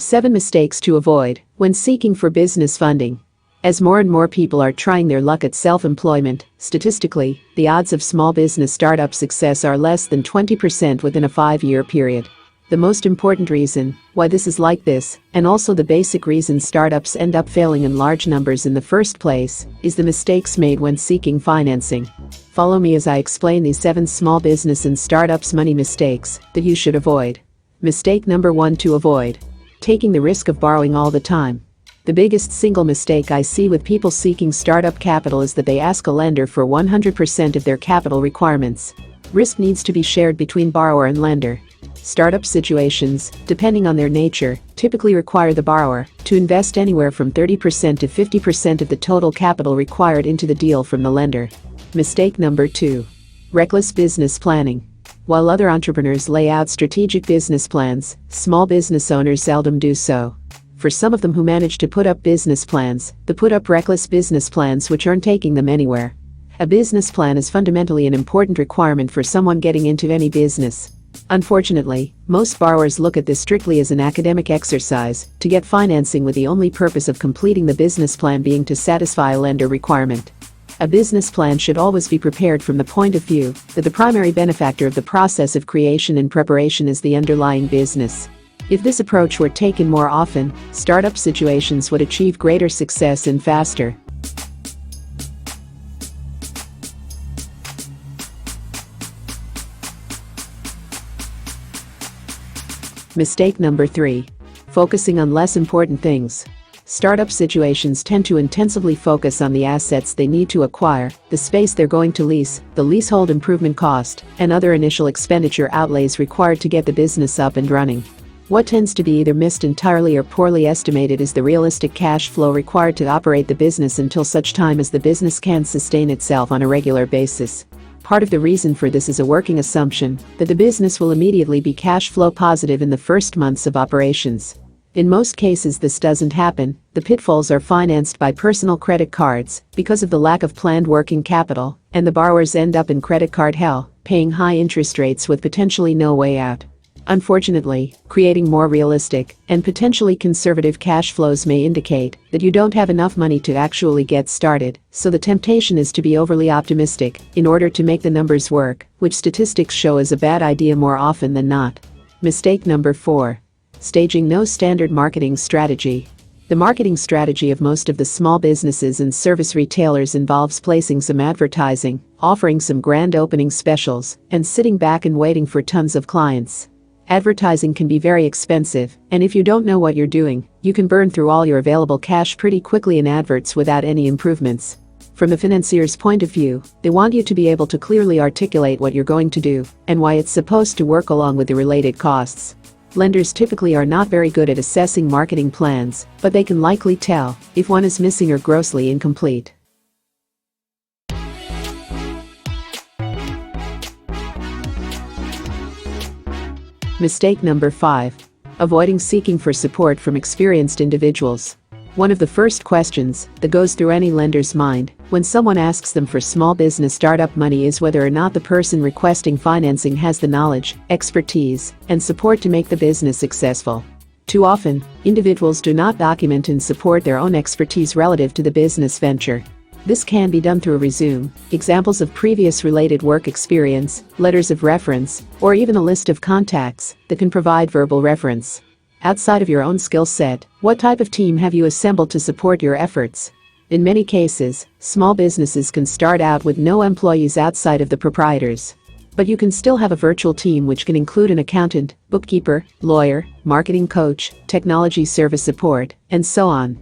7 mistakes to avoid when seeking for business funding. As more and more people are trying their luck at self-employment, statistically, the odds of small business startup success are less than 20% within a 5-year period. The most important reason why this is like this, and also the basic reason startups end up failing in large numbers in the first place, is the mistakes made when seeking financing. Follow me as I explain these 7 small business and startups money mistakes that you should avoid. Mistake number 1 to avoid: taking the risk of borrowing all the time. The biggest single mistake I see with people seeking startup capital is that they ask a lender for 100% of their capital requirements. Risk needs to be shared between borrower and lender. Startup situations, depending on their nature, typically require the borrower to invest anywhere from 30% to 50% of the total capital required into the deal from the lender. Mistake number 2: reckless business planning. While other entrepreneurs lay out strategic business plans, small business owners seldom do so. For some of them who manage to put up business plans, they put up reckless business plans which aren't taking them anywhere. A business plan is fundamentally an important requirement for someone getting into any business. Unfortunately, most borrowers look at this strictly as an academic exercise to get financing, with the only purpose of completing the business plan being to satisfy a lender requirement. A business plan should always be prepared from the point of view that the primary benefactor of the process of creation and preparation is the underlying business. If this approach were taken more often, startup situations would achieve greater success and faster. Mistake number 3: focusing on less important things. Startup situations tend to intensively focus on the assets they need to acquire, the space they're going to lease, the leasehold improvement cost, and other initial expenditure outlays required to get the business up and running. What tends to be either missed entirely or poorly estimated is the realistic cash flow required to operate the business until such time as the business can sustain itself on a regular basis. Part of the reason for this is a working assumption that the business will immediately be cash flow positive in the first months of operations. In most cases this doesn't happen. The pitfalls are financed by personal credit cards because of the lack of planned working capital, and the borrowers end up in credit card hell, paying high interest rates with potentially no way out. Unfortunately, creating more realistic and potentially conservative cash flows may indicate that you don't have enough money to actually get started, so the temptation is to be overly optimistic in order to make the numbers work, which statistics show is a bad idea more often than not. Mistake number 4: staging no standard marketing strategy. The marketing strategy of most of the small businesses and service retailers involves placing some advertising, offering some grand opening specials, and sitting back and waiting for tons of clients. Advertising can be very expensive, and if you don't know what you're doing, you can burn through all your available cash pretty quickly in adverts without any improvements. From the financier's point of view, they want you to be able to clearly articulate what you're going to do and why it's supposed to work along with the related costs. Lenders typically are not very good at assessing marketing plans, but they can likely tell if one is missing or grossly incomplete. Mistake number 5: avoiding seeking for support from experienced individuals. One of the first questions that goes through any lender's mind when someone asks them for small business startup money is whether or not the person requesting financing has the knowledge, expertise, and support to make the business successful. Too often, individuals do not document and support their own expertise relative to the business venture. This can be done through a resume, examples of previous related work experience, letters of reference, or even a list of contacts that can provide verbal reference. Outside of your own skill set, what type of team have you assembled to support your efforts? In many cases, small businesses can start out with no employees outside of the proprietors. But you can still have a virtual team which can include an accountant, bookkeeper, lawyer, marketing coach, technology service support, and so on.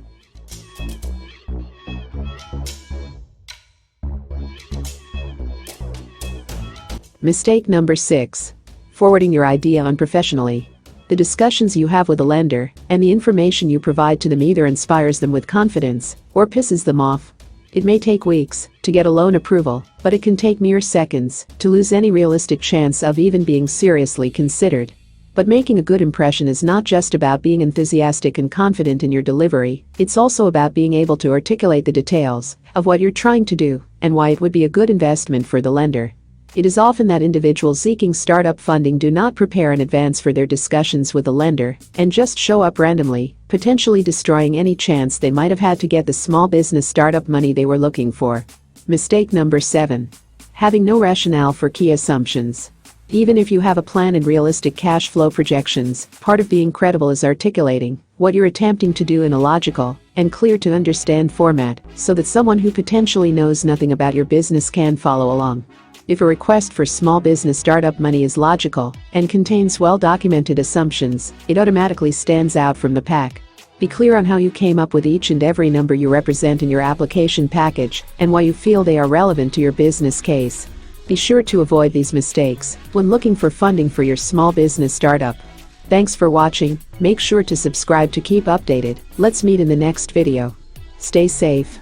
Mistake number 6: forwarding your idea unprofessionally. The discussions you have with a lender and the information you provide to them either inspires them with confidence or pisses them off. It may take weeks to get a loan approval, but it can take mere seconds to lose any realistic chance of even being seriously considered. But making a good impression is not just about being enthusiastic and confident in your delivery, it's also about being able to articulate the details of what you're trying to do and why it would be a good investment for the lender. It is often that individuals seeking startup funding do not prepare in advance for their discussions with a lender and just show up randomly, potentially destroying any chance they might have had to get the small business startup money they were looking for. Mistake number 7. Having no rationale for key assumptions. Even if you have a plan and realistic cash flow projections, part of being credible is articulating what you're attempting to do in a logical and clear to understand format so that someone who potentially knows nothing about your business can follow along. If a request for small business startup money is logical and contains well-documented assumptions, it automatically stands out from the pack. Be clear on how you came up with each and every number you represent in your application package and why you feel they are relevant to your business case. Be sure to avoid these mistakes when looking for funding for your small business startup. Thanks for watching. Make sure to subscribe to keep updated. Let's meet in the next video. Stay safe.